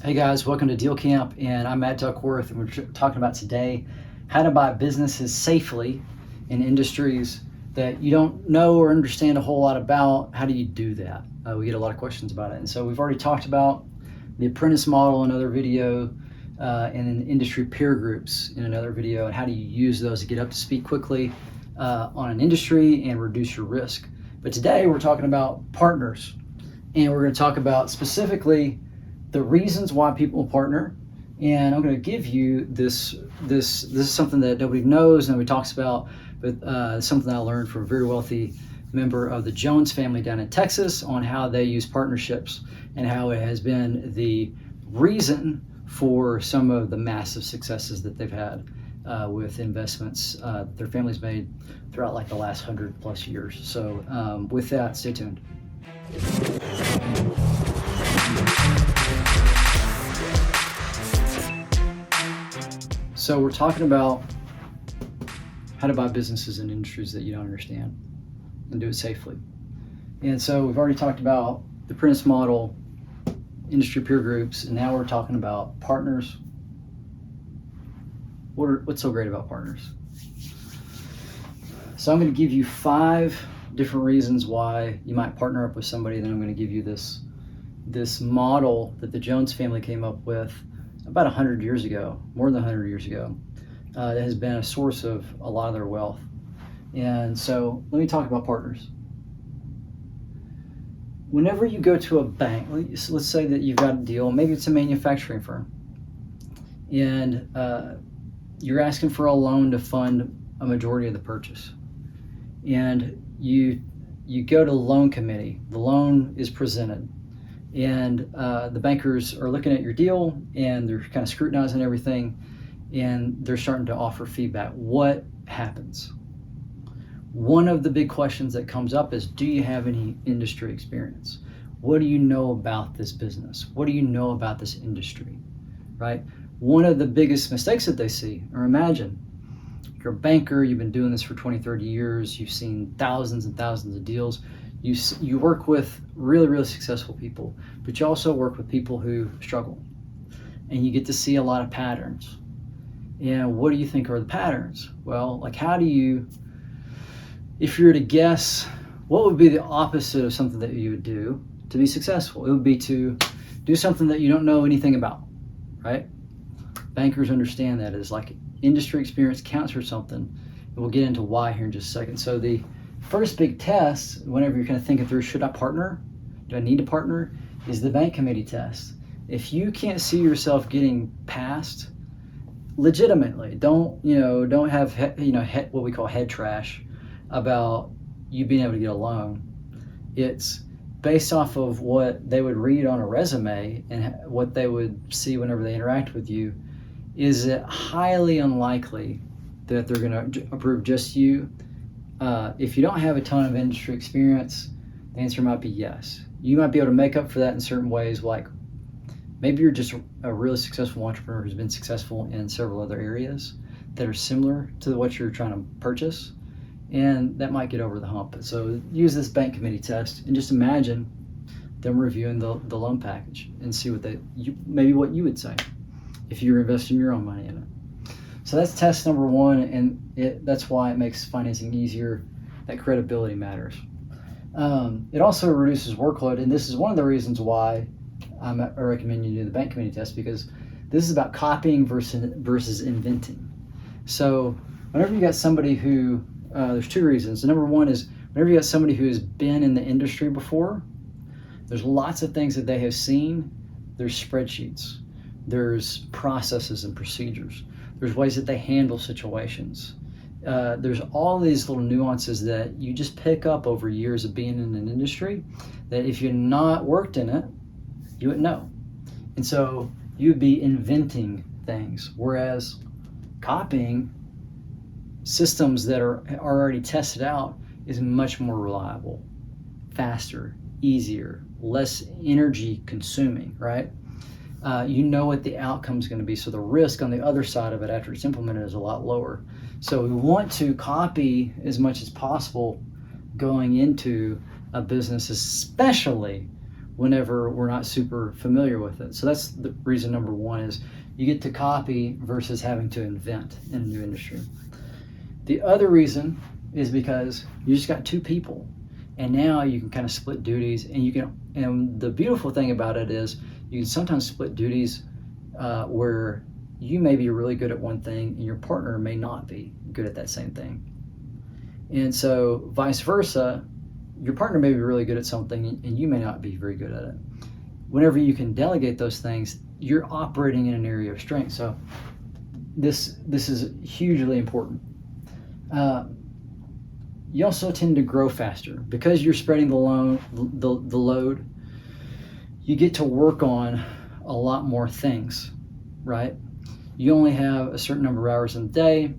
Hey guys, welcome to Deal Camp, and I'm Matt Duckworth, and we're talking about today how to buy businesses safely in industries that you don't know or understand a whole lot about. How do you do that? We get a lot of questions about it, and so we've already talked about the apprentice model in another video, and then industry peer groups in another video, and how do you use those to get up to speed quickly on an industry and reduce your risk. But today we're talking about partners, and we're going to talk about specifically the reasons why people partner. And I'm going to give you this is something that nobody knows, nobody talks about, but something I learned from a very wealthy member of the Jones family down in Texas on how they use partnerships and how it has been the reason for some of the massive successes that they've had with investments that their families made throughout like the last 100+ years. So with that, stay tuned. So we're talking about how to buy businesses in industries that you don't understand and do it safely. And so we've already talked about the apprentice model, industry peer groups, and now we're talking about partners. What's so great about partners? So I'm going to give you 5 different reasons why you might partner up with somebody. Then I'm going to give you this model that the Jones family came up with about 100 years ago, more than 100 years ago, that has been a source of a lot of their wealth. And so let me talk about partners. Whenever you go to a bank, let's say that you've got a deal, maybe it's a manufacturing firm, and you're asking for a loan to fund a majority of the purchase. And you go to the loan committee, the loan is presented, and the bankers are looking at your deal and they're kind of scrutinizing everything, and they're starting to offer feedback. What happens? One of the big questions that comes up is, do you have any industry experience? What do you know about this business? What do you know about this industry, right? One of the biggest mistakes that they see, or imagine, you're a banker, you've been doing this for 20, 30 years, you've seen thousands and thousands of deals, you work with really, really successful people, but you also work with people who struggle, and you get to see a lot of patterns. And what do you think are the patterns? Well, like, how do you, if you were to guess, what would be the opposite of something that you would do to be successful? It would be to do something that you don't know anything about, right? Bankers understand that as like industry experience counts for something, and we'll get into why here in just a second. So the first big test, whenever you're kind of thinking through, should I partner? Do I need to partner? Is the bank committee test. If you can't see yourself getting past legitimately, don't have what we call head trash about you being able to get a loan. It's based off of what they would read on a resume and what they would see whenever they interact with you. Is it highly unlikely that they're going to approve just you? If you don't have a ton of industry experience, the answer might be yes. You might be able to make up for that in certain ways, like maybe you're just a really successful entrepreneur who's been successful in several other areas that are similar to what you're trying to purchase, and that might get over the hump. So use this bank committee test and just imagine them reviewing the loan package and see maybe what you would say if you were investing your own money in it. So that's test number 1, and that's why it makes financing easier. That credibility matters. It also reduces workload, and this is one of the reasons why I recommend you do the bank committee test, because this is about copying versus inventing. So whenever you got somebody who, there's 2 reasons. Number 1 is whenever you got somebody who has been in the industry before, there's lots of things that they have seen. There's spreadsheets, there's processes and procedures, there's ways that they handle situations. There's all these little nuances that you just pick up over years of being in an industry that if you're not worked in it, you wouldn't know. And so you'd be inventing things, whereas copying systems that are already tested out is much more reliable, faster, easier, less energy consuming, right? You know what the outcome is going to be, so the risk on the other side of it after it's implemented is a lot lower. So we want to copy as much as possible going into a business, especially whenever we're not super familiar with it. So that's the reason number one is you get to copy versus having to invent in a new industry. The other reason is because you just got two people, and now you can kind of split duties, and the beautiful thing about it is you can sometimes split duties where you may be really good at one thing and your partner may not be good at that same thing. And so vice versa, your partner may be really good at something and you may not be very good at it. Whenever you can delegate those things, you're operating in an area of strength. So this is hugely important. You also tend to grow faster because you're spreading the load. You get to work on a lot more things, right? You only have a certain number of hours in the day.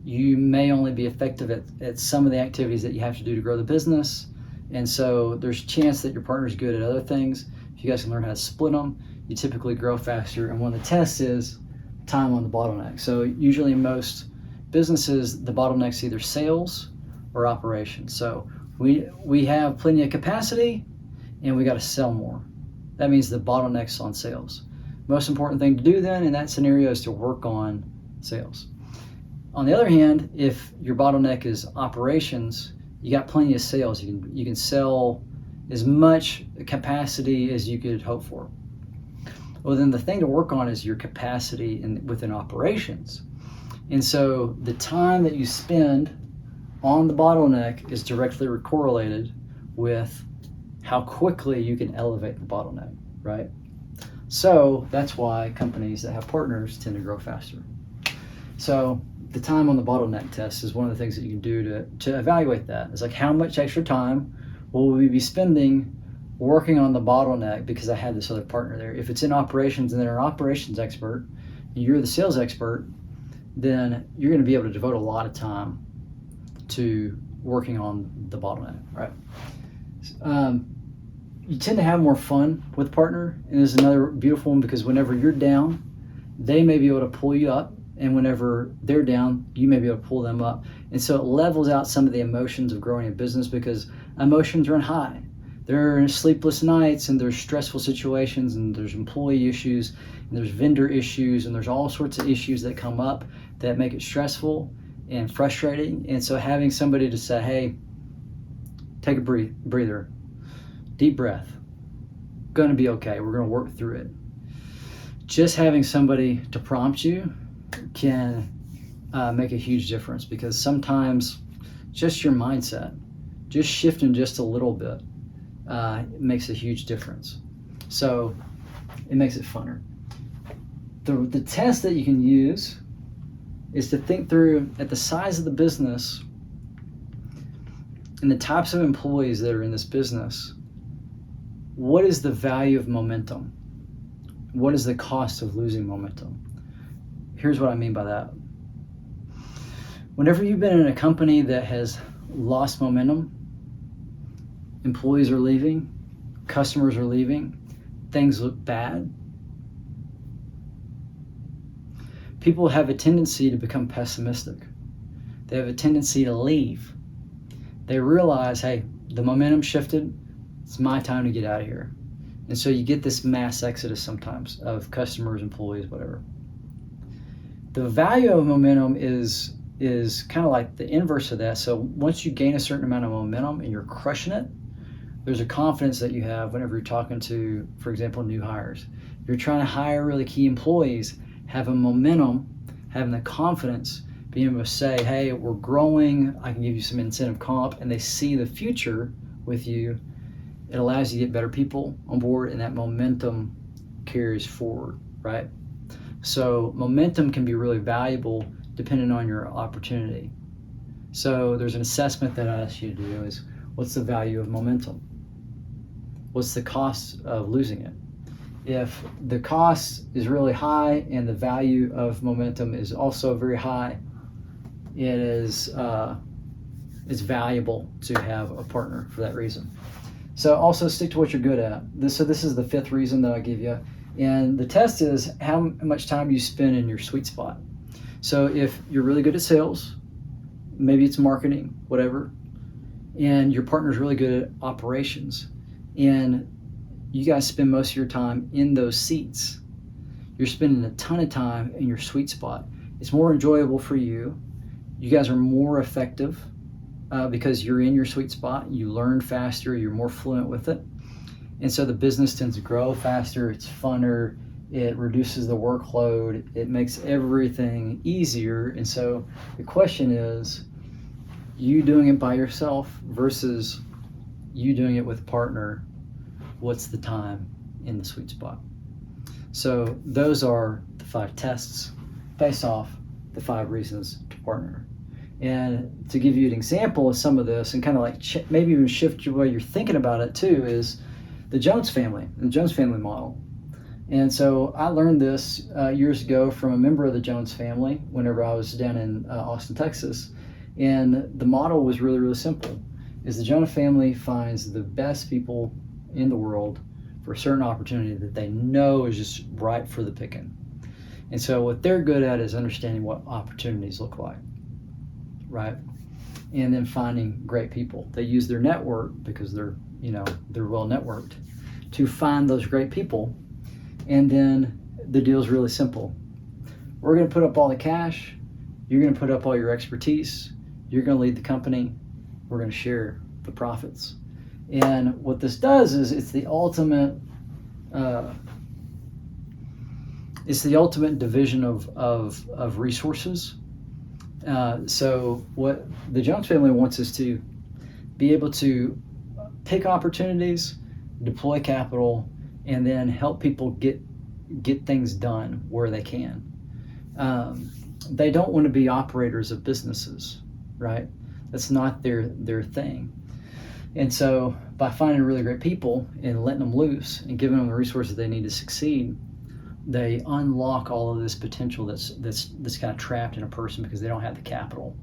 You may only be effective at some of the activities that you have to do to grow the business. And so there's a chance that your partner's good at other things. If you guys can learn how to split them, you typically grow faster. And one of the tests is time on the bottleneck. So usually in most businesses, the bottleneck's either sales or operations. So we have plenty of capacity and we got to sell more. That means the bottleneck's on sales. Most important thing to do then in that scenario is to work on sales. On the other hand, if your bottleneck is operations, you got plenty of sales. You can sell as much capacity as you could hope for. Well, then the thing to work on is your capacity within operations. And so the time that you spend on the bottleneck is directly correlated with how quickly you can elevate the bottleneck, right? So that's why companies that have partners tend to grow faster. So the time on the bottleneck test is one of the things that you can do to evaluate that. It's like, how much extra time will we be spending working on the bottleneck because I had this other partner there? If it's in operations and they're an operations expert and you're the sales expert, then you're going to be able to devote a lot of time to working on the bottleneck, right? You tend to have more fun with a partner, and there's another beautiful one because whenever you're down, they may be able to pull you up, and whenever they're down, you may be able to pull them up. And so it levels out some of the emotions of growing a business because emotions run high. There are sleepless nights, and there's stressful situations, and there's employee issues, and there's vendor issues, and there's all sorts of issues that come up that make it stressful and frustrating. And so having somebody to say, hey, take a breather, deep breath, gonna be okay, we're gonna work through it. Just having somebody to prompt you can make a huge difference, because sometimes just your mindset, just shifting just a little bit makes a huge difference. So it makes it funner. The test that you can use is to think through, at the size of the business and the types of employees that are in this business, what is the value of momentum? What is the cost of losing momentum? Here's what I mean by that. Whenever you've been in a company that has lost momentum, employees are leaving, customers are leaving, things look bad, people have a tendency to become pessimistic. They have a tendency to leave. They realize, hey, the momentum shifted, it's my time to get out of here. And so you get this mass exodus sometimes of customers, employees, whatever. The value of momentum is kind of like the inverse of that. So once you gain a certain amount of momentum and you're crushing it, there's a confidence that you have whenever you're talking to, for example, new hires. You're trying to hire really key employees, having momentum, having the confidence, being able to say, hey, we're growing, I can give you some incentive comp, and they see the future with you. It allows you to get better people on board, and that momentum carries forward, right? So momentum can be really valuable depending on your opportunity. So there's an assessment that I ask you to do is, what's the value of momentum? What's the cost of losing it? If the cost is really high and the value of momentum is also very high, it is it's valuable to have a partner for that reason. So also stick to what you're good at. This is the fifth reason that I give you. And the test is how much time you spend in your sweet spot. So if you're really good at sales, maybe it's marketing, whatever, and your partner's really good at operations, and you guys spend most of your time in those seats. You're spending a ton of time in your sweet spot. It's more enjoyable for you. You guys are more effective because you're in your sweet spot. You learn faster, you're more fluent with it. And so the business tends to grow faster, it's funner, it reduces the workload, it makes everything easier. And so the question is, you doing it by yourself versus you doing it with a partner, what's the time in the sweet spot? So those are the 5 tests based off the 5 reasons to partner. And to give you an example of some of this and kind of like maybe even shift your way you're thinking about it too is the Jones family model. And so I learned this years ago from a member of the Jones family whenever I was down in Austin, Texas. And the model was really, really simple. Is the Jones family finds the best people in the world for a certain opportunity that they know is just ripe for the picking. And so what they're good at is understanding what opportunities look like, right? And then finding great people. They use their network because they're well networked to find those great people. And then the deal is really simple. We're going to put up all the cash. You're going to put up all your expertise. You're going to lead the company. We're going to share the profits. And what this does is it's the ultimate division of resources. So what the Jones family wants is to be able to pick opportunities, deploy capital, and then help people get things done where they can. They don't want to be operators of businesses, right? That's not their thing. And so by finding really great people and letting them loose and giving them the resources they need to succeed, they unlock all of this potential that's kind of trapped in a person because they don't have the capital,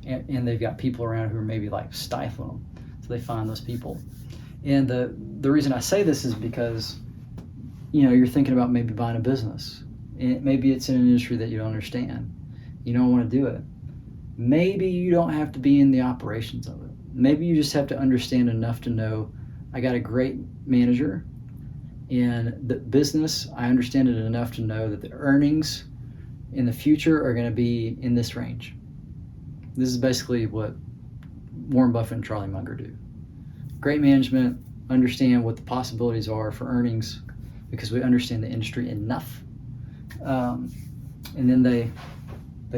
and they've got people around who are maybe like stifling them. So they find those people. And the reason I say this is because you're thinking about maybe buying a business, and maybe it's in an industry that you don't understand. You don't want to do it. Maybe you don't have to be in the operations of it. Maybe you just have to understand enough to know, I got a great manager, and the business, I understand it enough to know that the earnings in the future are going to be in this range. This is basically what Warren Buffett and Charlie Munger do. Great management, understand what the possibilities are for earnings because we understand the industry enough. And then they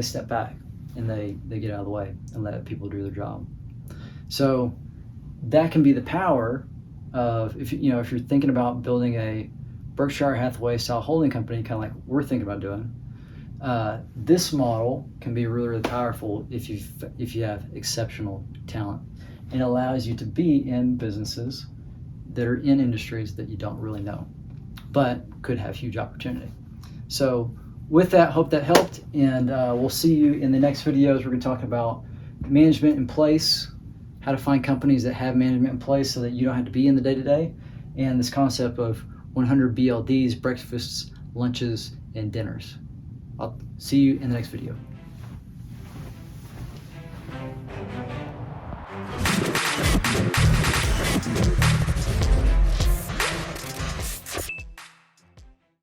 step back and they get out of the way and let people do their job. So that can be the power of if you're thinking about building a Berkshire Hathaway style holding company, kind of like we're thinking about doing. This model can be really, really powerful if you have exceptional talent, and it allows you to be in businesses that are in industries that you don't really know, but could have huge opportunity. So with that, hope that helped, and we'll see you in the next videos. We're going to talk about management in place, how to find companies that have management in place so that you don't have to be in the day-to-day, and this concept of 100 BLDs, breakfasts, lunches, and dinners. I'll see you in the next video.